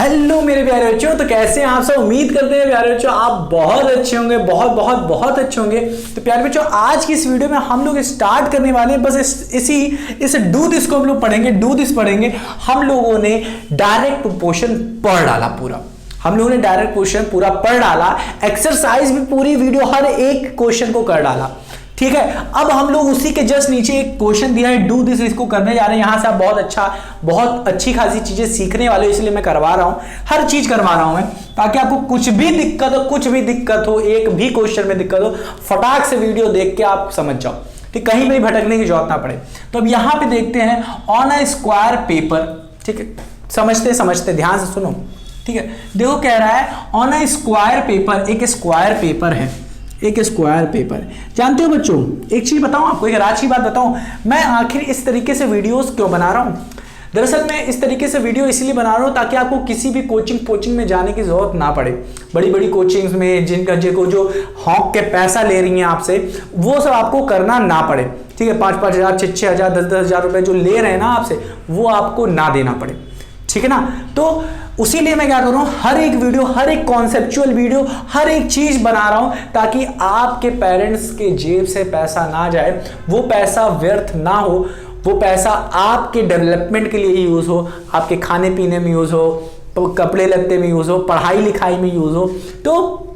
Hello मेरे प्यारे बच्चों, तो कैसे हैं आप सब। उम्मीद करते हैं प्यारे बच्चों आप बहुत अच्छे होंगे, बहुत बहुत बहुत अच्छे होंगे। तो प्यारे बच्चों आज की इस वीडियो में हम लोग स्टार्ट करने वाले हैं। बस इस डू दिस को हम लोग पढ़ेंगे, डू दिस पढ़ेंगे। हम लोगों ने डायरेक्ट प्रोपोर्शन पढ़ डाला पूरा, हम लोगों ने डायरेक्ट क्वेश्चन पूरा पढ़ डाला, एक्सरसाइज भी पूरी वीडियो हर एक क्वेश्चन को कर डाला, ठीक है। अब हम लोग उसी के जस्ट नीचे एक क्वेश्चन दिया है डू दिस, इसको करने जा रहे हैं। यहां से आप बहुत अच्छी खासी चीजें सीखने वाले हो, इसलिए मैं करवा रहा हूं, हर चीज करवा रहा हूं मैं, ताकि आपको कुछ भी दिक्कत हो, एक भी क्वेश्चन में दिक्कत हो, फटाक से वीडियो देख के आप समझ जाओ, ठीक, कहीं भी भटकने की जरूरत ना पड़े। तो अब यहां पे देखते हैं ऑन अ स्क्वायर पेपर, ठीक है, समझते ध्यान से सुनो, ठीक है। देखो कह रहा है ऑन अ स्क्वायर पेपर, एक स्क्वायर पेपर है, एक स्क्वायर पेपर। जानते हो बच्चों एक चीज बताऊं आपको, एक राज की बात बताऊं, मैं आखिर इस तरीके से वीडियोस क्यों बना रहा हूं। दरअसल मैं इस तरीके से वीडियो इसलिए बना रहा हूं ताकि आपको किसी भी कोचिंग में जाने की जरूरत ना पड़े। बड़ी बड़ी कोचिंग्स में जिनको जो हॉक के पैसा ले रही हैं आपसे, वो सब आपको करना ना पड़े, ठीक है। 5-5 हज़ार, 6-6 हज़ार, 10-10 हज़ार रुपए जो ले रहे हैं ना आपसे, वो आपको ना देना पड़े, ठीक है ना। तो उसीलिए मैं क्या कर रहा हूं, हर एक वीडियो, हर एक कॉन्सेप्चुअल वीडियो, हर एक चीज बना रहा हूं ताकि आपके पेरेंट्स के जेब से पैसा ना जाए, वो पैसा व्यर्थ ना हो, वो पैसा आपके डेवलपमेंट के लिए यूज हो, आपके खाने पीने में यूज हो, कपड़े लत्ते में यूज हो, पढ़ाई लिखाई में यूज हो, तो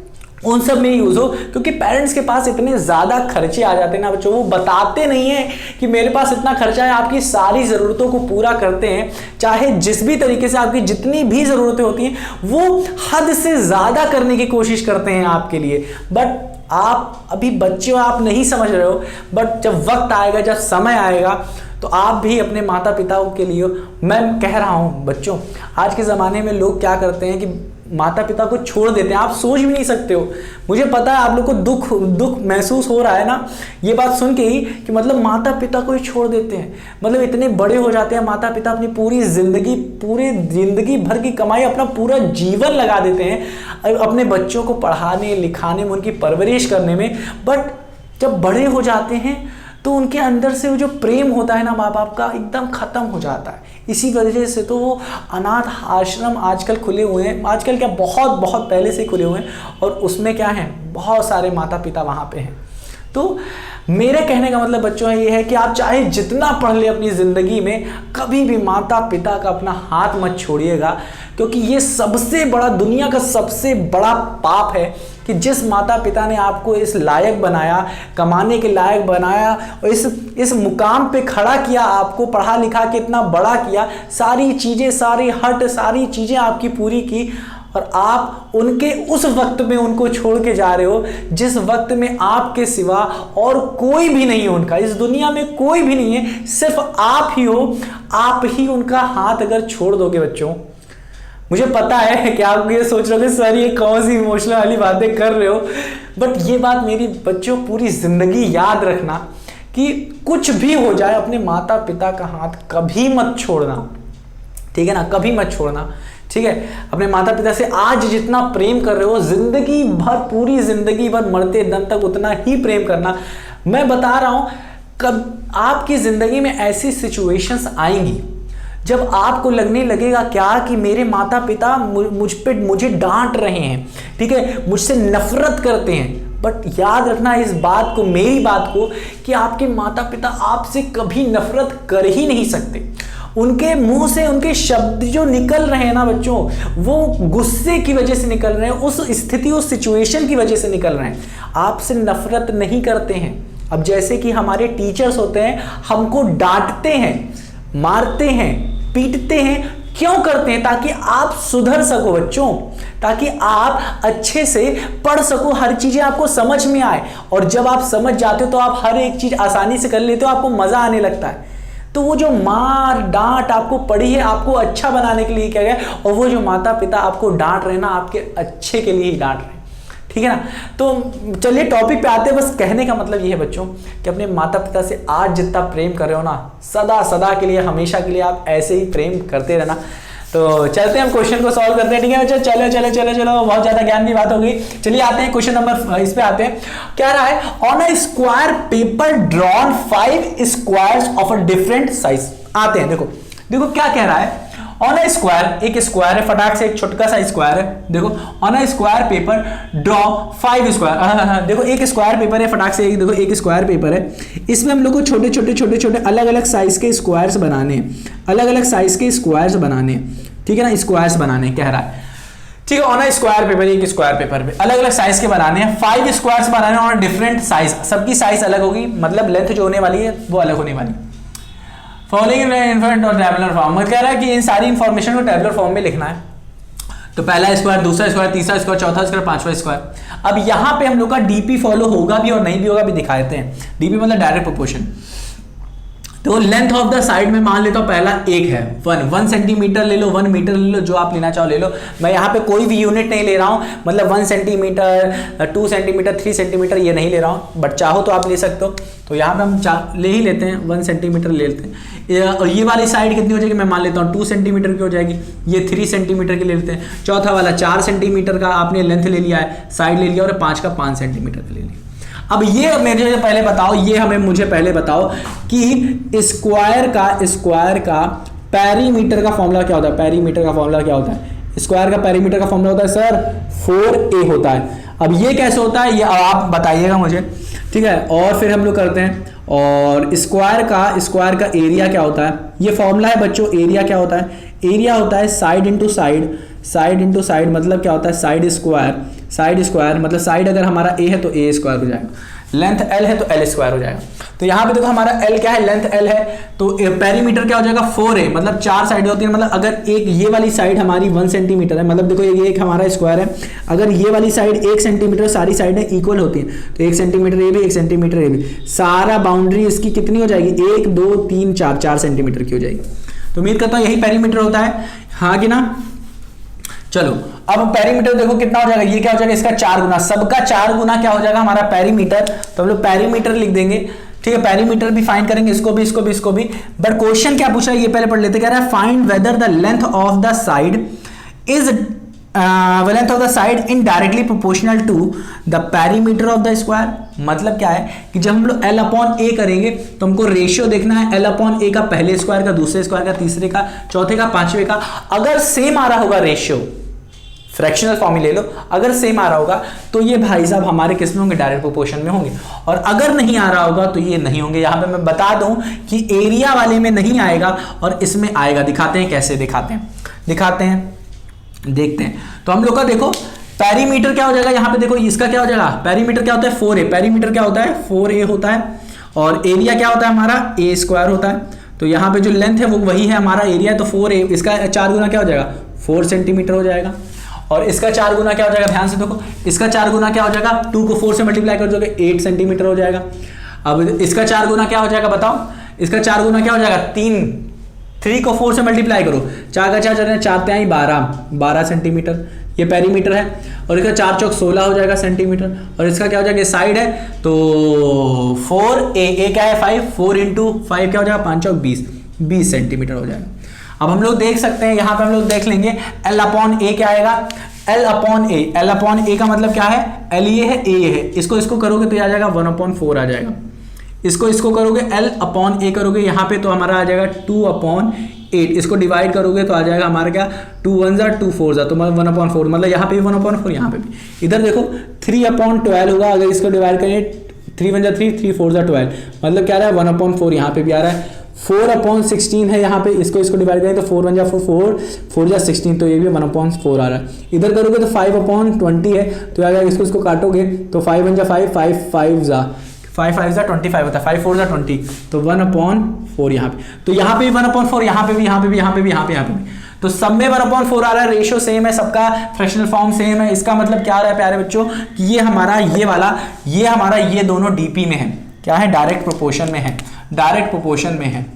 उन सब में यूज हो। क्योंकि पेरेंट्स के पास इतने ज्यादा खर्चे आ जाते हैं ना बच्चों, वो बताते नहीं है कि मेरे पास इतना खर्चा है, आपकी सारी जरूरतों को पूरा करते हैं, चाहे जिस भी तरीके से आपकी जितनी भी जरूरतें होती हैं वो हद से ज्यादा करने की कोशिश करते हैं आपके लिए। बट आप अभी बच्चे हो, आप नहीं समझ रहे हो, बट जब वक्त आएगा, जब समय आएगा, तो आप भी अपने माता पिता के लिए, मैं कह रहा हूं बच्चों, आज के ज़माने में लोग क्या करते हैं कि माता पिता को छोड़ देते हैं। आप सोच भी नहीं सकते हो, मुझे पता है आप लोग को दुख महसूस हो रहा है ना ये बात सुन के ही, कि मतलब माता पिता को ही छोड़ देते हैं, मतलब इतने बड़े हो जाते हैं माता पिता, अपनी पूरी जिंदगी भर की कमाई, अपना पूरा जीवन लगा देते हैं अपने बच्चों को पढ़ाने लिखाने में, उनकी परवरिश करने में। बट जब बड़े हो जाते हैं तो उनके अंदर से वो जो प्रेम होता है ना माँ बाप का, एकदम खत्म हो जाता है। इसी वजह से तो वो अनाथ आश्रम आजकल खुले हुए हैं, आजकल क्या बहुत बहुत पहले से खुले हुए हैं, और उसमें क्या है, बहुत सारे माता पिता वहाँ पे हैं। तो मेरे कहने का मतलब बच्चों ये है कि आप चाहे जितना पढ़ ले अपनी ज़िंदगी में, कभी भी माता पिता का अपना हाथ मत छोड़िएगा, क्योंकि ये सबसे बड़ा, दुनिया का सबसे बड़ा पाप है कि जिस माता पिता ने आपको इस लायक बनाया, कमाने के लायक बनाया, और इस मुकाम पे खड़ा किया, आपको पढ़ा लिखा के इतना बड़ा किया, सारी चीज़ें, सारी चीज़ें आपकी पूरी की, और आप उनके उस वक्त में उनको छोड़ के जा रहे हो जिस वक्त में आपके सिवा और कोई भी नहीं है उनका, इस दुनिया में कोई भी नहीं है, सिर्फ आप ही हो। आप ही उनका हाथ अगर छोड़ दोगे बच्चों, मुझे पता है कि आप ये सोच रहे हो सर ये कौन सी इमोशनल वाली बातें कर रहे हो, बट ये बात मेरी बच्चों पूरी जिंदगी याद रखना कि कुछ भी हो जाए अपने माता पिता का हाथ कभी मत छोड़ना, ठीक है ना, कभी मत छोड़ना, ठीक है। अपने माता पिता से आज जितना प्रेम कर रहे हो, जिंदगी भर, पूरी जिंदगी भर, मरते दम तक उतना ही प्रेम करना। मैं बता रहा हूं, कब आपकी जिंदगी में ऐसी सिचुएशंस आएंगी जब आपको लगने लगेगा क्या कि मेरे माता पिता मुझे डांट रहे हैं, ठीक है, मुझसे नफरत करते हैं। बट याद रखना इस बात को, मेरी बात को, कि आपके माता पिता आपसे कभी नफरत कर ही नहीं सकते। उनके मुंह से उनके शब्द जो निकल रहे हैं ना बच्चों, वो गुस्से की वजह से निकल रहे हैं, उस स्थिति, उस सिचुएशन की वजह से निकल रहे हैं, आपसे नफरत नहीं करते हैं। अब जैसे कि हमारे टीचर्स होते हैं, हमको डांटते हैं, मारते हैं, पीटते हैं, क्यों करते हैं? ताकि आप सुधर सको बच्चों, ताकि आप अच्छे से पढ़ सको, हर चीजें आपको समझ में आए, और जब आप समझ जाते हो तो आप हर एक चीज आसानी से कर लेते हो, आपको मजा आने लगता है। तो वो जो मार डांट आपको पड़ी है, आपको अच्छा बनाने के लिए किया गया, और वो जो माता पिता आपको डांट रहे ना, आपके अच्छे के लिए ही डांट रहे, ठीक है ना। तो चलिए टॉपिक पे आते हैं। बस कहने का मतलब ये है बच्चों कि अपने माता पिता से आज जितना प्रेम कर रहे हो ना, सदा के लिए, हमेशा के लिए आप ऐसे ही प्रेम करते रहना। तो चलते हैं हम क्वेश्चन को सॉल्व करते हैं, ठीक है बच्चों। चलो बहुत ज्यादा ज्ञान की बात हो गई। चलिए आते हैं क्वेश्चन नंबर, इस पे आते हैं। क्या रहा है, on a square paper drawn 5 squares of a different size. आते हैं, देखो क्या कह रहा है, ऑन अ स्क्वायर, एक स्क्वायर है, फटाक से एक छोटा सा स्क्वायर है, देखो on a square paper draw 5 square. देखो एक स्क्वायर पेपर है, फटाक से देखो एक स्क्वायर पेपर है, इसमें हम लोग को छोटे छोटे छोटे छोटे अलग अलग साइज के स्क्वायर्स बनाने हैं, अलग अलग साइज के स्क्वायर्स बनाने हैं, ठीक है ना, स्क्वायर्स बनाने कह रहा है, ठीक है। ऑन अ स्क्वायर पेपर, एक स्क्वायर पेपर पे अलग अलग साइज के बनाने हैं, 5 स्क्वायर्स बनाने हैं और डिफरेंट साइज, सबकी साइज अलग होगी, मतलब लेंथ जो होने वाली है वो अलग होने वाली है। फॉलोइंग इन्फॉर्मेशन और टेबुलर फॉर्म में कह रहा है कि इन सारी इंफॉर्मेशन को टेबुलर फॉर्म में लिखना है। तो पहला स्क्वायर, दूसरा स्क्वायर, तीसरा स्क्वायर, चौथा स्क्वायर, पांचवा स्क्वायर। अब यहां पे हम लोग का डीपी फॉलो होगा भी और नहीं भी होगा भी दिखा देते हैं। डीपी मतलब डायरेक्ट प्रोपोर्शन। तो लेंथ ऑफ द साइड में मान लेता हूं पहला एक है 1 सेंटीमीटर ले लो, 1 मीटर ले लो, जो आप लेना चाहो ले लो। मैं यहाँ पे कोई भी यूनिट नहीं ले रहा हूँ, मतलब 1 सेंटीमीटर, 2 सेंटीमीटर, 3 सेंटीमीटर ये नहीं ले रहा हूँ, बट चाहो तो आप ले सकते हो। तो यहाँ पे हम ले ही लेते हैं, 1 सेंटीमीटर ले लेते हैं। और ये वाली साइड कितनी हो जाएगी, मैं मान लेता हूँ 2 सेंटीमीटर की हो जाएगी, ये 3 सेंटीमीटर की ले लेते हैं। चौथा वाला 4 सेंटीमीटर का आपने लेंथ ले लिया है, साइड ले लिया, और 5 का 5 सेंटीमीटर का ले लिया। अब ये मुझे पहले बताओ, मुझे पहले बताओ कि स्क्वायर का पेरीमीटर का फॉर्मूला क्या होता है। पेरीमीटर का फॉर्मूला क्या होता है, स्क्वायर का पेरीमीटर का फॉर्मूला होता है सर 4a होता है। अब ये कैसे होता है ये आप बताइएगा मुझे, ठीक है। और फिर हम लोग करते हैं, और स्क्वायर का एरिया क्या होता है, ये फॉर्मूला है बच्चों। एरिया क्या होता है, एरिया होता है साइड इंटू साइड, मतलब क्या होता है साइड स्क्वायर, मतलब साइड अगर हमारा a है तो a स्क्वायर हो जाएगा, लेंथ l है तो l स्क्वायर हो जाएगा। तो यहाँ पे देखो हमारा l क्या है, लेंथ l है, तो पेरीमीटर क्या हो जाएगा 4a, मतलब 4 साइड होती है, मतलब अगर एक ये वाली साइड हमारी 1 सेंटीमीटर है, मतलब देखो ये एक हमारा स्क्वायर है, अगर ये वाली साइड 1 सेंटीमीटर, सारी साइडें इक्वल होती हैं, तो 1 सेंटीमीटर ये भी, 1 सेंटीमीटर ये भी, सारा बाउंड्री इसकी कितनी हो जाएगी 1 2 3 4 सेंटीमीटर की हो जाएगी। तो उम्मीद करता हूँ यही पेरीमीटर होता है, हाँ कि ना। चलो अब पेरीमीटर देखो कितना हो जाएगा, ये क्या हो जाएगा इसका 4 गुना, सबका 4 गुना क्या हो जाएगा हमारा पेरीमीटर। तो हम लोग पेरीमीटर लिख देंगे, ठीक है। पेरीमीटर भी फाइंड करेंगे, इसको भी। बट क्वेश्चन क्या पूछा है ये पहले पढ़ लेते। कह रहा है find whether the length of the side is length of the side indirectly proportional to the perimeter of the square. मतलब क्या है कि जब हम लोग L/A करेंगे तो हमको रेशियो देखना है L/A का पहले स्क्वायर का, दूसरे स्क्वायर का, तीसरे का, चौथे का, पांचवे का। अगर सेम आ रहा होगा रेशियो, फ्रैक्शनल फॉर्म ही ले लो, अगर सेम आ रहा होगा तो ये भाई साहब हमारे किस में होंगे, डायरेक्ट प्रोपोर्शन में होंगे। और अगर नहीं आ रहा होगा तो ये नहीं होंगे। यहां पे मैं बता दूं कि एरिया वाले में नहीं आएगा और इसमें आएगा। दिखाते हैं कैसे, दिखाते हैं देखते हैं। तो हम लोग का देखो पेरीमीटर क्या हो जाएगा, यहां पे देखो इसका क्या हो जाएगा, पेरीमीटर क्या होता है 4a, पेरीमीटर क्या होता है 4a होता है, और एरिया क्या होता है हमारा a स्क्वायर होता है। तो यहाँ पे जो लेंथ है वो वही है हमारा एरिया, तो 4a, इसका 4 गुना क्या हो जाएगा 4 सेंटीमीटर हो जाएगा। और इसका 4 गुना क्या हो जाएगा, ध्यान से देखो, इसका 4 गुना क्या हो जाएगा, 2 को 4 से मल्टीप्लाई कर दोगे 8 सेंटीमीटर हो जाएगा। अब इसका 4 गुना क्या हो जाएगा बताओ, इसका 4 गुना क्या हो जाएगा 3 को 4 से मल्टीप्लाई करो, 4 का 4 4 त्याई 12 सेंटीमीटर ये पेरीमीटर है। और इसका 4 चौक 16 हो जाएगा सेंटीमीटर। और इसका क्या हो जाएगा, साइड है तो 4a क्या है 5, 4 इंटू 5 क्या हो जाएगा 5 चौक 20 सेंटीमीटर हो जाएगा। अब हम लोग देख सकते हैं, यहाँ पे हम लोग देख लेंगे L/A क्या आएगा, L/A का मतलब क्या है, L ये है A है, इसको करोगे तो आ जाएगा 1/4 आ जाएगा। इसको करोगे L/A करोगे यहाँ पे तो हमारा आ जाएगा 2/8, इसको डिवाइड करोगे तो आ जाएगा हमारा क्या 2 1 2 4 तो मतलब 1/4, मतलब यहाँ पे भी 1/4 यहाँ पे भी। इधर देखो 3/12 होगा, अगर इसको डिवाइड करें 3 1 3 3 4 12, मतलब क्या आ रहा है 1/4 यहाँ पे भी आ रहा है। 4/16 है यहाँ पे, इसको डिवाइड करें तो 4 1 4 4 16, तो ये भी 1/4 आ रहा है। इधर करोगे तो 5/20 है, तो आ जाएगा इसको काटोगे तो 5 1 5 5 5 5 25 होता है, 5 4 20, तो 1/4 यहाँ पे। तो यहाँ पे भी 1/4, यहाँ पे भी, यहाँ पे भी, यहाँ पे भी, यहाँ पे भी, तो सब में 1/4 आ रहा है। रेशियो सेम है सबका, फ्रैक्शनल फॉर्म सेम है। इसका मतलब क्या आ रहा है प्यारे बच्चों कि ये हमारा ये दोनों डीपी में है, क्या है डायरेक्ट प्रोपोर्शन में है।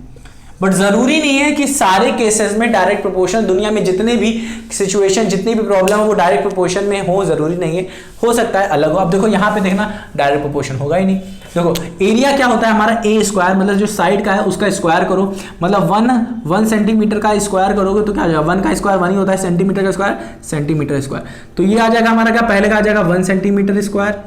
बट जरूरी नहीं है कि सारे केसेस में डायरेक्ट प्रोपोर्शन, दुनिया में जितने भी सिचुएशन, जितनी भी प्रॉब्लम है वो डायरेक्ट प्रोपोर्शन में हो, जरूरी नहीं है, हो सकता है अलग हो। अब देखो यहाँ पे देखना डायरेक्ट प्रोपोर्शन होगा ही नहीं। देखो एरिया क्या होता है हमारा a स्क्वायर, मतलब जो साइड का है उसका स्क्वायर करो, मतलब 1 सेंटीमीटर का स्क्वायर करोगे तो क्या आ जाएगा, 1 का स्क्वायर 1 ही होता है, सेंटीमीटर का स्क्वायर सेंटीमीटर स्क्वायर। तो ये आ जाएगा हमारा क्या, पहले का आ जाएगा 1 सेंटीमीटर स्क्वायर।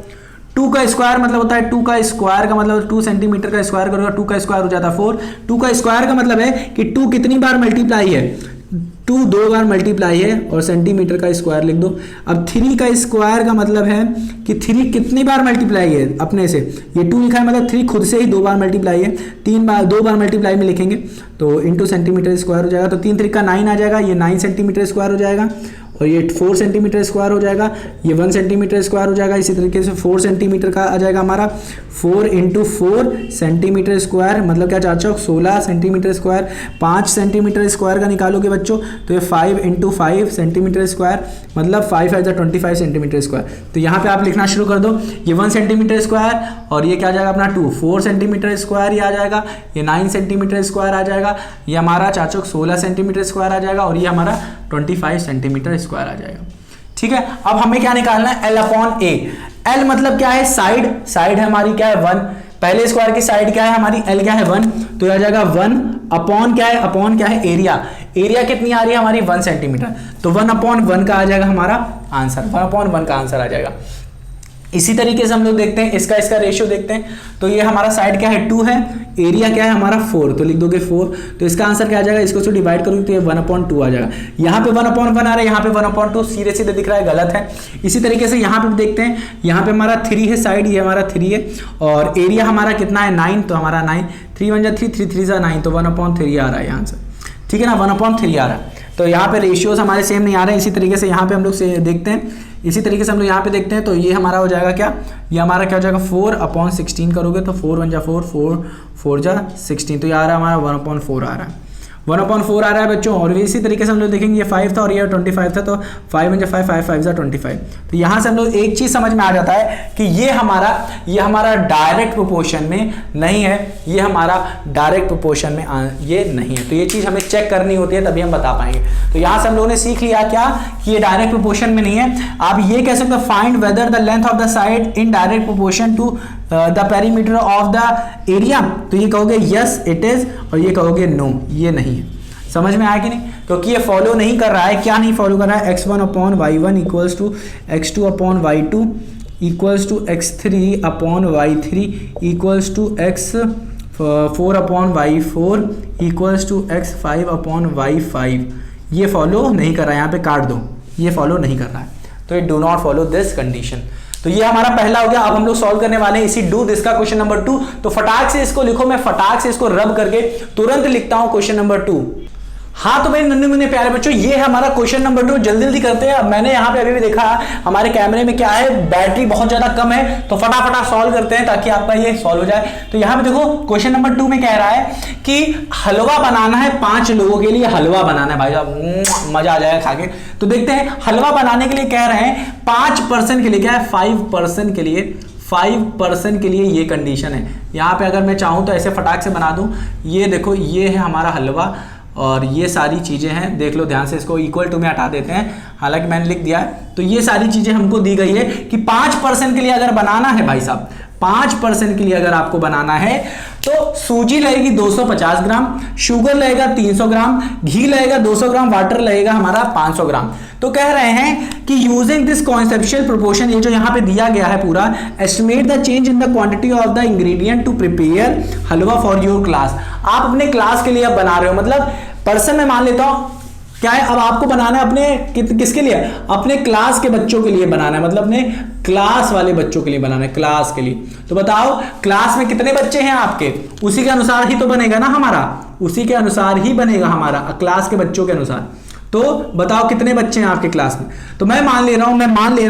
2 का स्क्वायर मतलब होता है 2 का स्क्वायर का मतलब 2 सेंटीमीटर का स्क्वायर करोगे 2 का स्क्वायर हो जाता है 4। 2 का स्क्वायर का मतलब है कि 2 कितनी बार मल्टीप्लाई है, 2 2 बार मल्टीप्लाई है और सेंटीमीटर का स्क्वायर लिख दो। अब 3 का स्क्वायर का मतलब है कि 3 कितनी बार मल्टीप्लाई है अपने से, ये 2 लिखा है मतलब 3 खुद से ही 2 बार मल्टीप्लाई है, 2 बार मल्टीप्लाई में लिखेंगे तो इंटू सेंटीमीटर स्क्वायर हो जाएगा। तो 3 3 का 9 आ जाएगा, ये 9 सेंटीमीटर स्क्वायर हो जाएगा और ये 4 सेंटीमीटर स्क्वायर हो जाएगा, ये 1 सेंटीमीटर स्क्वायर हो जाएगा। इसी तरीके से 4 सेंटीमीटर का आ जाएगा हमारा 4 × 4 सेंटीमीटर स्क्वायर, मतलब क्या चार चौक 16 सेंटीमीटर स्क्वायर। 5 सेंटीमीटर स्क्वायर का निकालोगे बच्चों तो ये 5 × 5 सेंटीमीटर स्क्वायर, मतलब 5 × 25 सेंटीमीटर स्क्वायर। तो यहाँ पे आप लिखना शुरू कर दो, ये 1 सेंटीमीटर स्क्वायर और ये क्या आ जाएगा अपना 4 सेंटीमीटर स्क्वायर ये आ जाएगा, ये 9 सेंटीमीटर स्क्वायर आ जाएगा, ये हमारा चार चौक 16 सेंटीमीटर स्क्वायर आ जाएगा और ये हमारा 25 सेंटीमीटर स्क्वायर आ जाएगा। ठीक है, अब हमें क्या निकालना है, L/A। L मतलब क्या है, साइड, साइड है हमारी क्या है 1, पहले स्क्वायर की साइड क्या है हमारी L क्या है 1, तो ये आ जाएगा 1 अपॉन क्या है, अपॉन क्या है एरिया, एरिया कितनी आ रही है हमारी 1 सेंटीमीटर, तो 1/1 का आ जाएगा हमारा आंसर, 1/1 का आंसर आ जाएगा। इसी तरीके से हम लोग देखते हैं इसका रेशियो देखते हैं, तो ये हमारा साइड क्या है 2 है, एरिया क्या है हमारा 4, तो लिख दोगे 4, तो इसका आंसर क्या आ जाएगा, इसको से डिवाइड करोगे तो ये 1/2 आ जाएगा। यहाँ पे 1/1 आ रहा है, यहाँ पे 1/2 सीधे सीधे दिख रहा है, गलत है। इसी तरीके से यहाँ पे भी देखते हैं, यहाँ पे हमारा 3 है साइड, ये हमारा 3 है और एरिया हमारा कितना है 9, तो हमारा 9, 3 1 3 3 3 9, तो 1/3 आ रहा है आंसर। ठीक है ना, 1/3 आ रहा है। तो यहाँ पे रेशियोज हमारे सेम नहीं आ रहे हैं। इसी तरीके से यहाँ पे हम लोग से देखते हैं, इसी तरीके से हम लोग यहाँ पे देखते हैं, तो ये हमारा हो जाएगा क्या, ये हमारा क्या हो जाएगा 4/16 करोगे तो 4 1 4 4 4 16, तो ये आ रहा है हमारा 1/4 आ रहा है, 1/4 आ रहा है बच्चों। और इसी तरीके से हम लोग देखेंगे ये 5 था और ये 25 था, तो 5 1 5 5 5 25। तो यहाँ से हम लोग एक चीज समझ में आ जाता है कि ये हमारा डायरेक्ट प्रोपोर्शन में नहीं है, ये हमारा डायरेक्ट प्रोपोर्शन में ये नहीं है। तो ये चीज हमें चेक करनी होती है तभी हम बता पाएंगे। तो यहाँ से हम लोगों ने सीख लिया क्या कि ये डायरेक्ट प्रोपोर्शन में नहीं है। आप ये कह सकते हो find whether the length of the side in direct proportion to the perimeter of the area, तो ये कहोगे यस इट इज और ये कहोगे नो ये नहीं है। समझ में आया कि नहीं, क्योंकि ये फॉलो नहीं कर रहा है, क्या नहीं फॉलो कर रहा है, x1/y1 equals to x2/y2 equals to x3/y3 equals to x4/y4 equals to x5/y5, ये फॉलो नहीं कर रहा है, यहाँ पे काट दो, ये फॉलो नहीं कर रहा है, तो ये do not follow this condition. तो ये हमारा पहला हो गया। अब हम लोग सॉल्व करने वाले हैं इसी डू दिस का क्वेश्चन नंबर 2। तो फटाक से इसको लिखो, मैं फटाक से इसको रब करके तुरंत लिखता हूं क्वेश्चन नंबर 2। हाँ तो मेरे नन्हे मुन्ने प्यारे बच्चों, ये है हमारा क्वेश्चन नंबर 2। जल्दी जल्दी करते हैं। मैंने यहाँ पे अभी भी देखा हमारे कैमरे में क्या है, बैटरी बहुत ज्यादा कम है, तो फटाफट सॉल्व करते हैं ताकि आपका ये सॉल्व हो जाए। तो यहाँ पे देखो क्वेश्चन नंबर 2 में कह रहा है कि हलवा बनाना है 5 लोगों के लिए, हलवा बनाना है भाई साहब, मजा आ जाएगा खा के। तो देखते हैं हलवा बनाने के लिए कह रहे हैं 5% के लिए, क्या है 5% के लिए, 5% के लिए ये कंडीशन है। यहाँ पे अगर मैं चाहूँ तो ऐसे फटाक से बना दूं, ये देखो ये है हमारा हलवा और ये सारी चीज़ें हैं, देख लो ध्यान से, इसको इक्वल टू में हटा देते हैं, हालांकि मैंने लिख दिया है। तो ये सारी चीज़ें हमको दी गई है कि 5% के लिए अगर बनाना है भाई साहब, 5% के लिए अगर आपको बनाना है तो सूजी लगेगी 250 ग्राम, शुगर लगेगा 300 ग्राम, घी लगेगा 200 ग्राम, वाटर लगेगा हमारा 500 ग्राम। तो कह रहे हैं कि यूजिंग दिस कॉन्सेप्चुअल प्रोपोर्शन, ये जो यहाँ पे दिया गया है पूरा, estimate the change in the quantity of the ingredient to prepare halwa for your class. आप अपने क्लास के लिए अब बना रहे हो, मतलब पर्सन में मान लेता हूं क्या है, अब आपको बनाना है अपने किसके लिए, अपने क्लास के बच्चों के लिए बनाना है, मतलब अपने क्लास वाले बच्चों के लिए बनाना है, क्लास के लिए। तो बताओ क्लास में कितने बच्चे हैं आपके, उसी के अनुसार ही तो बनेगा ना हमारा, उसी के अनुसार ही बनेगा हमारा, क्लास के बच्चों के अनुसार। तो बताओ कितने बच्चे हैं आपके क्लास में। तो मैं मान ले रहा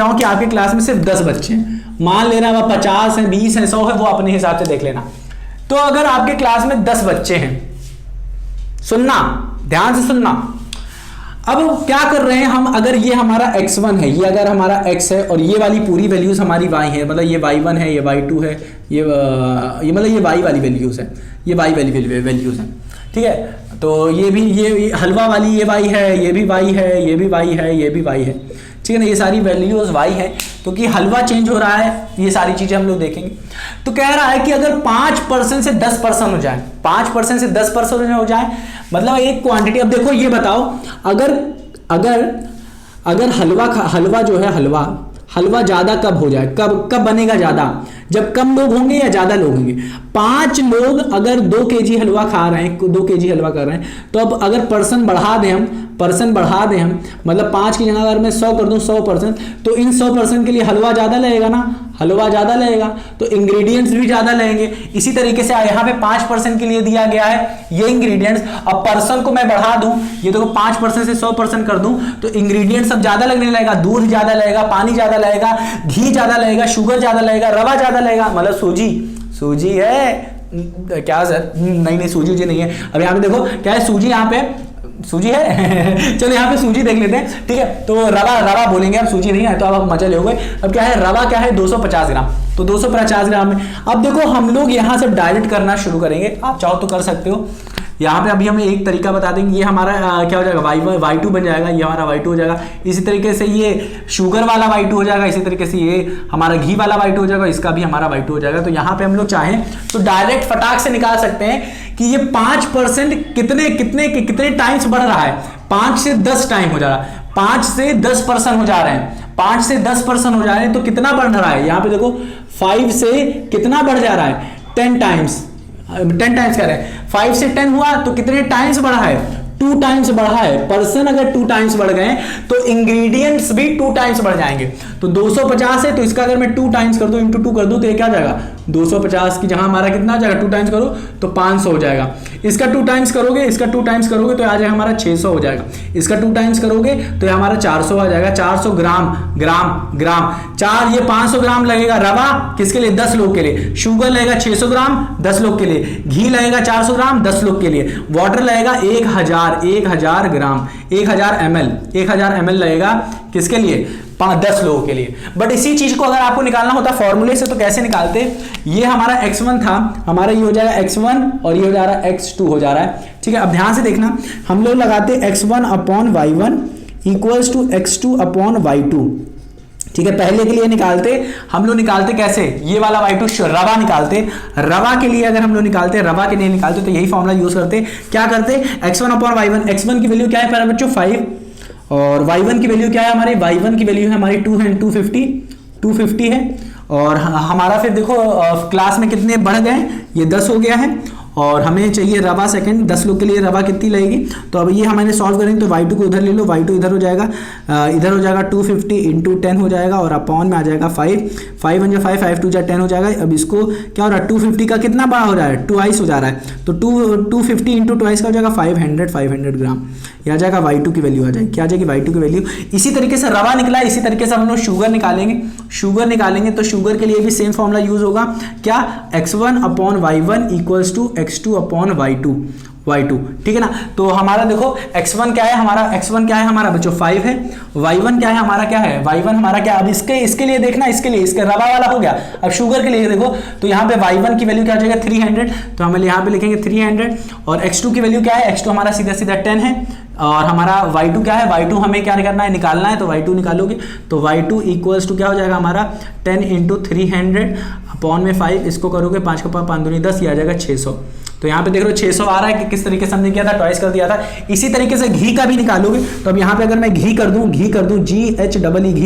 हूं कि आपके क्लास में सिर्फ 10 बच्चे हैं, मान लेना वह 50 है, 20 है, 100 है, वो अपने हिसाब से देख लेना। तो अगर आपके क्लास में 10 बच्चे हैं, सुनना ध्यान से सुनना, अब क्या कर रहे हैं हम, अगर ये हमारा x1 है, ये अगर हमारा x है और ये वाली पूरी वैल्यूज हमारी y है, मतलब ये y1 है, ये y2 है, ये मतलब ये y वाली वैल्यूज है, ये y वाली वैल्यूज है, ठीक है। तो ये भी ये हलवा वाली ये y है, ये भी y है, ये भी y है, ये भी y है, ठीक है ना, ये सारी वैल्यूज y है, क्योंकि हलवा चेंज हो रहा है, ये सारी चीजें हम लोग देखेंगे। तो कह रहा है कि अगर 5% से 10% हो जाए, 5% से 10% हो जाए, मतलब एक क्वांटिटी। अब देखो ये बताओ, अगर हलवा जो है, हलवा ज्यादा कब हो जाए, कब कब बनेगा ज्यादा, जब कम लोग होंगे या ज्यादा लोग होंगे। 5 लोग अगर 2 kg हलवा खा रहे हैं, 2 kg हलवा कर रहे हैं, तो अब अगर पर्सन बढ़ा दें हम, मतलब 5 की जगह अगर मैं 100 कर दूं, 100%, तो इन 100% के लिए हलवा ज्यादा लगेगा ना, हलवा ज्यादा लगेगा, तो इंग्रेडिएंट्स भी ज्यादा लगेंगे। इसी तरीके से यहाँ पे 5% के लिए दिया गया है ये इंग्रेडिएंट्स। अब पर्सन को मैं बढ़ा दूं, ये देखो 5% से 100% कर दूं, तो इंग्रेडिएंट्स सब ज्यादा लगने लगेगा, दूध ज्यादा लगेगा, पानी ज्यादा लगेगा, घी ज्यादा लगेगा, शुगर ज्यादा लगेगा, रवा ज्यादा लगेगा, मतलब सूजी है क्या सर, नहीं सूजी नहीं है। अब यहाँ पे देखो क्या है, सूजी यहाँ पे सूजी है चलो यहाँ पे सूजी देख लेते हैं, ठीक है। तो रवा बोलेंगे, अब सूजी नहीं है तो अब मजा ले हो गए। अब क्या है, रवा क्या है 250 ग्राम, तो 250 ग्राम में अब देखो हम लोग यहाँ से डायरेक्ट करना शुरू करेंगे, आप चाहो तो कर सकते हो। यहाँ पे अभी हमें एक तरीका बता देंगे, ये हमारा क्या हो जाएगा y2 बन जाएगा, ये हमारा y2 हो जाएगा। इसी तरीके से ये शुगर वाला y2 हो जाएगा, इसी तरीके से ये हमारा घी वाला y2 हो जाएगा, इसका भी हमारा y2 हो जाएगा। तो यहाँ पे हम लोग चाहें तो डायरेक्ट फटाक से निकाल सकते हैं कि ये 5% कितने टाइम्स बढ़ रहा है, 5 से 10 टाइम हो जा रहा है, 5 से 10% हो जा रहे हैं, 5 से 10% हो जा रहे हैं, तो कितना बढ़ रहा है, यहाँ पे देखो 5 से कितना बढ़ जा रहा है 10 टाइम्स कह रहे हैं, 5 से 10 हुआ तो कितने टाइम्स बढ़ा है, 2 टाइम्स बढ़ा है। पर्सन अगर 2 टाइम्स बढ़ गए तो इंग्रेडिएंट्स भी 2 टाइम्स बढ़ जाएंगे। तो 250 है तो इसका अगर मैं 2 टाइम्स कर दूं, इंटू 2 कर दूं, तो ये क्या हो जाएगा 250 की जहां हमारा कितना आ जाएगा, 2 टाइम्स करो तो 500 हो जाएगा। इसका 2 टाइम्स करोगे, इसका 2 टाइम्स करोगे तो आ जाएगा हमारा 600 हो जाएगा। इसका 2 टाइम्स करोगे तो ये हमारा 400 आ जाएगा। 400 ग्राम 4 ये 500 ग्राम लगेगा रवा, किसके लिए 10 लोग के लिए। शुगर लगेगा 600 ग्राम 10 लोग के लिए। घी लगेगा 400 ग्राम 10 लोग के लिए। वाटर लगेगा 1000 ग्राम 1000 ml लगेगा, किसके लिए 10 लोगों के लिए। बट इसी चीज को अगर आपको निकालना होता फॉर्मूले से तो कैसे निकालते, ये हमारा x1 था, हमारा ये हो जाएगा x1 और ये हो जा रहा है x2 हो जा रहा है, ठीक है। अब ध्यान से देखना, हम लोग लगाते x1 upon y1 equals to x2 upon y2, ठीक है। पहले के लिए हम लोग निकालते कैसे, ये वाला y2 रवा निकालते, रवा के लिए अगर हम लोग निकालते, रवा के लिए निकालते तो यही फॉर्मूला यूज करते। क्या करते, x1 अपॉन y1, x1 की वैल्यू क्या है प्यारे बच्चों 5, और y1 की वैल्यू क्या है हमारी, y1 की वैल्यू है हमारी 250 है। और हमारा फिर देखो क्लास में कितने बढ़ गए, ये 10 हो गया है, और हमें चाहिए रवा सेकंड, 10 लोग के लिए रवा कितनी लगेगी। तो अब ये हमारे सॉल्व करेंगे तो y2 को इधर ले लो, y2 इधर हो जाएगा, 250 इंटू 10 हो जाएगा, और अपॉन में आ जाएगा 5 1 5 5 2 10 हो जाएगा। अब इसको क्या हो रहा है, 250 का कितना बड़ा हो रहा है, 2 हो जा रहा है, तो 250 इंटू 2 का हो जाएगा 500 ग्राम। यह आ जाएगा y2 की वैल्यू आ जाएगी, क्या आ जाएगी y2 की वैल्यू। इसी तरीके से रवा निकला, इसी तरीके से हम लोग शुगर निकालेंगे तो शुगर के लिए भी सेम फॉर्मूला यूज होगा, क्या x1 upon y1 equals to x2 upon y2, ठीक है ना। तो हमारा देखो x1 क्या है हमारा बच्चों 5 है, y1 क्या है हमारा, y1 हमारा क्या, अब इसके लिए देखना, इसके रवा वाला हो गया। अब शुगर के लिए देखो तो यहाँ पे y1 की वैल्यू क्या हो जाएगा 300, तो हम यहाँ पे लिखेंगे 300, और x2 की वैल्यू क्या है, x2 हमारा सीधा 10 है, और हमारा y2 क्या है, y2 हमें क्या करना है, निकालना है, तो y2 निकालोगे तो y2 इक्वल्स टू क्या हो जाएगा हमारा 10 इंटू 300 अपॉन में 5, इसको करोगे 5 का 5 दूनी 10, ये आ जाएगा 600। तो यहाँ पे देख लो 600 आ रहा है कि किस तरीके से हमने किया था, ट्वाइस कर दिया था। इसी तरीके से घी का भी निकालोगे तो अब यहाँ पे अगर मैं घी कर दूं GHE घी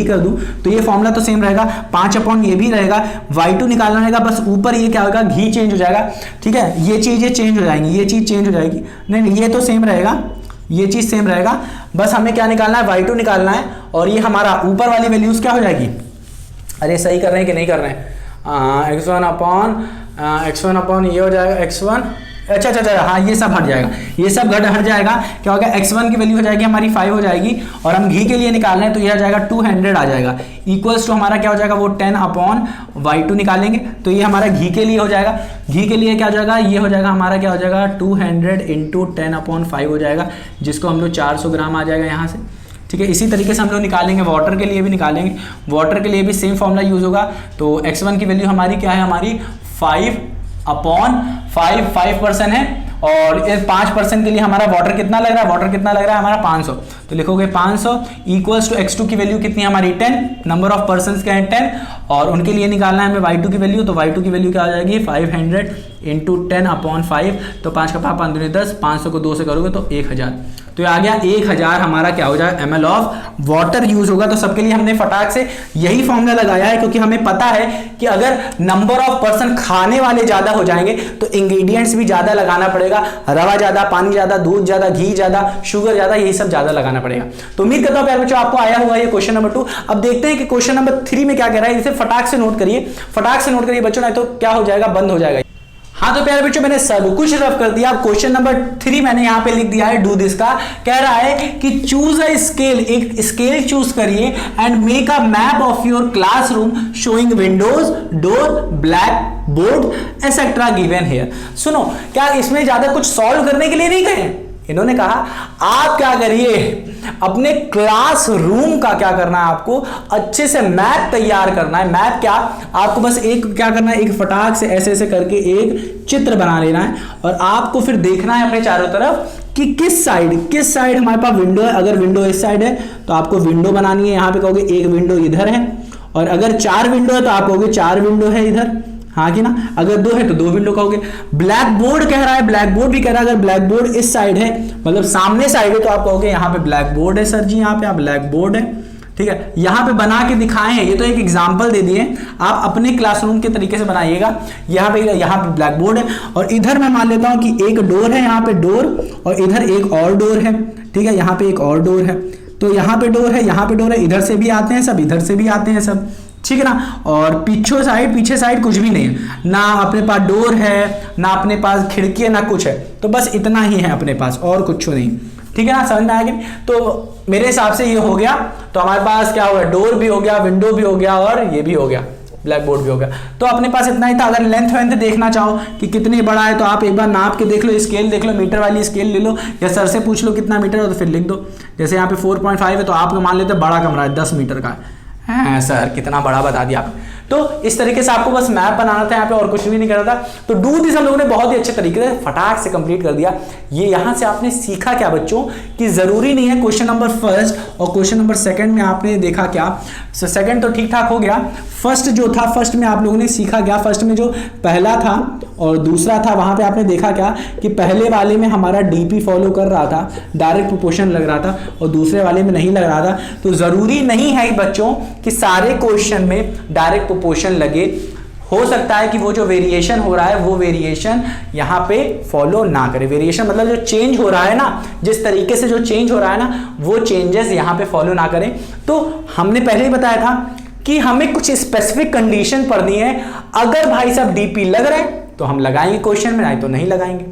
कर दूं तो ये फॉर्मूला तो सेम रहेगा, 5 अपॉन ये भी रहेगा, y2 निकालना रहेगा, बस ऊपर ये क्या होगा घी चेंज हो जाएगा, ठीक है। ये चीज़ चेंज हो जाएंगी, ये चीज़ चेंज हो जाएगी, नहीं ये तो सेम रहेगा, ये चीज़ सेम रहेगा, बस हमें क्या निकालना है y2 निकालना है, और ये हमारा ऊपर वाली वैल्यूज क्या हो जाएगी, अरे सही कर रहे हैं कि नहीं कर रहे हैं, x1 अपॉन ये हो जाएगा x1, अच्छा हाँ ये सब हट जाएगा, ये सब हट जाएगा। क्या होगा x1 की वैल्यू हो जाएगी हमारी 5 हो जाएगी, और हम घी के लिए निकाल रहे हैं तो ये आ जाएगा 200 आ जाएगा, इक्वल्स टू हमारा क्या हो जाएगा वो 10 अपॉन y2 निकालेंगे तो ये हमारा घी के लिए हो जाएगा। घी के लिए क्या हो जाएगा, ये हो जाएगा हमारा क्या हो जाएगा 200 इंटू 10 अपॉन 5 हो जाएगा, जिसको हम लोग 400 ग्राम आ जाएगा यहाँ से, ठीक है। इसी तरीके से हम लोग निकालेंगे, वाटर के लिए भी निकालेंगे, वाटर के लिए भी सेम फॉर्मूला यूज होगा। तो x1 की वैल्यू हमारी क्या है, हमारी 5 अपॉन 5% है, और 5% के लिए हमारा वाटर कितना लग रहा है, हमारा 500, तो लिखोगे 500 इक्वल्स टू x2 की वैल्यू कितनी है हमारी 10, नंबर ऑफ पर्सन्स क्या है 10, और उनके लिए निकालना है हमें y2 की वैल्यू, तो y2 की वैल्यू क्या आ जाएगी 500 इंटू 10/5, तो 5 का 5 5 10, 500 को 2 से करोगे तो 1000, तो ये आ गया 1000 हमारा क्या हो जाएगा ml ऑफ वाटर यूज होगा। तो सबके लिए हमने फटाक से यही फॉर्मूला लगाया है, क्योंकि हमें पता है कि अगर नंबर ऑफ पर्सन खाने वाले ज्यादा हो जाएंगे तो इंग्रेडिएंट्स भी ज्यादा लगाना पड़ेगा, रवा ज्यादा, पानी ज्यादा, दूध ज्यादा, घी ज्यादा, शुगर ज्यादा, यही सब ज्यादा लगाना पड़ेगा। तो उम्मीद करता हूं प्यारे बच्चों आपको आया होगा ये क्वेश्चन नंबर 2। अब देखते हैं कि क्वेश्चन नंबर 3 में क्या कह रहा है, इसे फटाक से नोट करिए, फटाक से नोट करिए बच्चों, नहीं तो क्या हो जाएगा, बंद हो जाएगा। हाँ तो प्यारे बच्चों मैंने सब कुछ रफ कर दिया। क्वेश्चन नंबर 3 मैंने यहां पे लिख दिया है, डू दिस का कह रहा है कि चूज अ स्केल, एक स्केल चूज करिए and make a map of your classroom showing Windows, door, black board etcetera given here. सुनो, क्या इसमें ज्यादा कुछ सॉल्व करने के लिए नहीं कहे, इन्होंने कहा आप क्या करिए, अपने क्लासरूम का क्या करना है, आपको अच्छे से मैप तैयार करना है। मैप क्या, आपको बस एक क्या करना है, एक फटाक से ऐसे ऐसे करके एक चित्र बना लेना है और आपको फिर देखना है अपने चारों तरफ कि किस साइड हमारे पास विंडो है। अगर विंडो इस साइड है तो आपको विंडो बनानी है, यहां पे कहोगे एक विंडो इधर है, और अगर 4 विंडो है तो आप कहोगे 4 विंडो है इधर, हाँ कि ना, अगर 2 है तो 2 विंडो कहोगे। ब्लैक बोर्ड कह रहा है, ब्लैक बोर्ड भी कह रहा है, अगर ब्लैक बोर्ड इस साइड है मतलब सामने साइड है तो आप कहोगे यहाँ पे ब्लैक बोर्ड है सर जी, यहाँ पे आप ब्लैक बोर्ड है, ठीक है। यहाँ पे बना के दिखाए हैं, ये तो एक एग्जांपल दे दिए, आप अपने क्लासरूम के तरीके से बनाइएगा। यहाँ पे ब्लैक बोर्ड है और इधर मैं मान लेता हूँ कि एक डोर है, यहाँ पे डोर, और इधर एक और डोर है, ठीक है, यहाँ पे एक और डोर है, तो यहाँ पे डोर है, यहाँ पे डोर है, इधर से भी आते हैं सब, इधर से भी आते हैं सब, ठीक है ना। और पीछे साइड कुछ भी नहीं है, ना अपने पास डोर है, ना अपने पास खिड़की है, ना कुछ है, तो बस इतना ही है अपने पास और कुछ नहीं, ठीक है ना, समझ में आ गया। तो मेरे हिसाब से ये हो गया, तो हमारे पास क्या हो गया, डोर भी हो गया, विंडो भी हो गया और ये भी हो गया, ब्लैक बोर्ड भी हो गया। तो अपने पास इतना ही था। अगर लेंथ वेंथ देखना चाहो कि कितनी बड़ा है तो आप एक बार नाप के देख लो, स्केल देख लो, मीटर वाली स्केल ले लो या सर से पूछ लो कितना मीटर है तो फिर लिख दो। जैसे यहाँ पे 4.5 है तो आपको मान लेते बड़ा कमरा है 10 मीटर का है, सर कितना बड़ा बता दिया आप। तो इस तरीके से आपको बस मैप बनाना था यहाँ पे और कुछ भी नहीं करना था। तो डू दिस हम लोगों ने बहुत ही अच्छे तरीके से फटाक से कंप्लीट कर दिया। ये यहाँ से आपने सीखा क्या बच्चों, कि जरूरी नहीं है क्वेश्चन नंबर फर्स्ट और क्वेश्चन नंबर सेकंड में आपने देखा क्या, सेकंड तो ठीक ठाक हो गया, फर्स्ट जो था फर्स्ट में आप लोगों ने सीखा क्या, फर्स्ट में जो पहला था और दूसरा था वहां पे आपने देखा क्या कि पहले वाले में हमारा डीपी फॉलो कर रहा था, डायरेक्ट प्रोपोर्शन लग रहा था, और दूसरे वाले में नहीं लग रहा था। तो जरूरी नहीं है बच्चों कि सारे क्वेश्चन में डायरेक्ट प्रोपोर्शन लगे, हो सकता है कि वो जो वेरिएशन हो रहा है वो वेरिएशन यहाँ पे फॉलो ना करे। वेरिएशन मतलब जो चेंज हो रहा है ना, जिस तरीके से जो चेंज हो रहा है ना वो चेंजेस यहाँ पे फॉलो ना करें। तो हमने पहले ही बताया था कि हमें कुछ स्पेसिफिक कंडीशन पढ़नी है। अगर भाई साहब डीपी लग रहा है तो हम लगाएंगे क्वेश्चन में, नहीं तो नहीं लगाएंगे।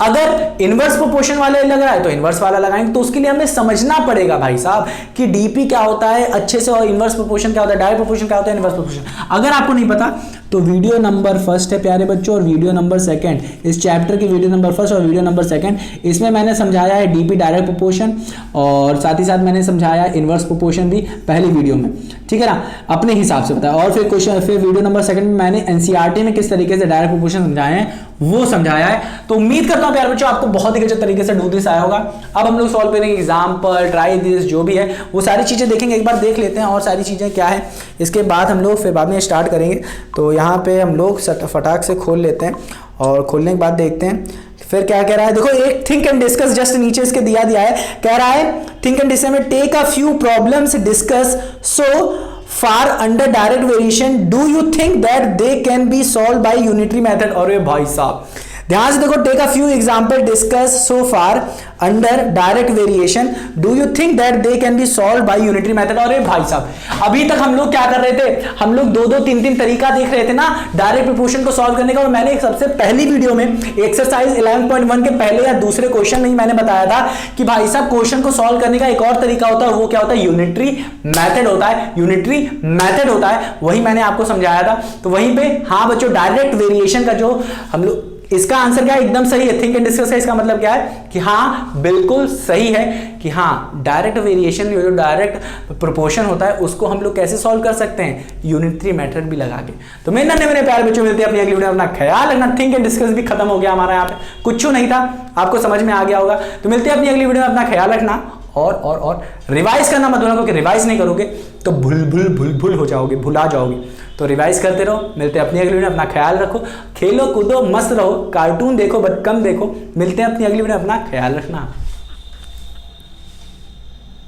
अगर इनवर्स प्रोपोर्शन वाला लग रहा है तो इनवर्स वाला लगाएंगे। तो उसके लिए हमें समझना पड़ेगा भाई साहब कि डीपी क्या होता है अच्छे से, और इनवर्स प्रोपोर्शन क्या होता है, डायरेक्ट प्रोपोर्शन क्या होता है, इनवर्स प्रोपोर्शन। अगर आपको नहीं पता तो वीडियो नंबर फर्स्ट है प्यारे बच्चों और वीडियो नंबर सेकंड, इस चैप्टर की वीडियो नंबर फर्स्ट और वीडियो नंबर सेकंड, इसमें मैंने समझाया है डीपी डायरेक्ट प्रोपोर्शन और साथ ही साथ मैंने समझाया इनवर्स प्रोपोर्शन भी पहली वीडियो में, ठीक है ना, अपने हिसाब से बताया। और फिर वीडियो नंबर सेकंड में मैंने एनसीईआरटी में किस तरीके से डायरेक्ट प्रोपोर्शन समझाए हैं वो समझाया है। तो उम्मीद करता हूं प्यारे बच्चों आपको बहुत ही अच्छे तरीके से डू दिस आया होगा। अब हम लोग सॉल्व करेंगे एग्जाम्पल, ट्राई दिस, जो भी है वो सारी चीजें देखेंगे, एक बार देख लेते हैं और सारी चीजें क्या है, इसके बाद हम लोग फिर बाद में स्टार्ट करेंगे। तो यहाँ पे हम लोग फटाक से खोल लेते हैं और खोलने के बाद देखते हैं फिर क्या कह रहा है। देखो एक थिंक एंड डिस्कस जस्ट नीचे इसके दिया है, कह रहा है थिंक एंड डिस्कस में take a few problems discuss so far under direct variation, do you think that they can be solved by unitary method? और भाई साहब ध्यान से देखो, take a few example discuss so far under direct variation, do you think that they can be solve by unitary method. और भाई साहब अभी तक हम लोग क्या कर रहे थे, हम लोग 2-2, 3-3 तरीका देख रहे थे ना डायरेक्ट प्रोपोर्शन को सॉल्व करने का। और मैंने सबसे पहली वीडियो में एक्सरसाइज 11.1 के पहले या दूसरे क्वेश्चन में ही मैंने बताया था कि भाई साहब क्वेश्चन को सॉल्व करने का एक और तरीका होता है, वो क्या होता है, यूनिटरी मेथड होता है, यूनिटरी मेथड होता है, वही मैंने आपको समझाया था। तो वहीं पे हाँ बच्चों डायरेक्ट वेरिएशन का जो हम लोग, इसका आंसर क्या है, एकदम सही है। थिंक एंड डिस्कस का इसका मतलब क्या है कि हाँ बिल्कुल सही है कि हाँ डायरेक्ट वेरिएशन जो डायरेक्ट प्रोपोर्शन होता है उसको हम लोग कैसे सॉल्व कर सकते हैं, यूनिटरी मेथड भी लगा के। तो मेरे नन्हे मेरे प्यारे बच्चों मिलते हैं अपनी अगली वीडियो में, अपना ख्याल रखना। थिंक एंड डिस्कस भी खत्म हो गया हमारा, यहाँ पे कुछ नहीं था, आपको समझ में आ गया होगा। तो मिलते हैं अपनी अगली वीडियो में, अपना ख्याल रखना और रिवाइज करना मत भूलना, क्योंकि रिवाइज नहीं करोगे तो भूल हो जाओगे, भुला जाओगे। तो रिवाइज करते रहो। मिलते हैं अपनी अगली वीडियो में, अपना ख्याल रखो, खेलो कूदो मस्त रहो, कार्टून देखो बट कम देखो। मिलते हैं अपनी अगली वीडियो में, अपना ख्याल रखना।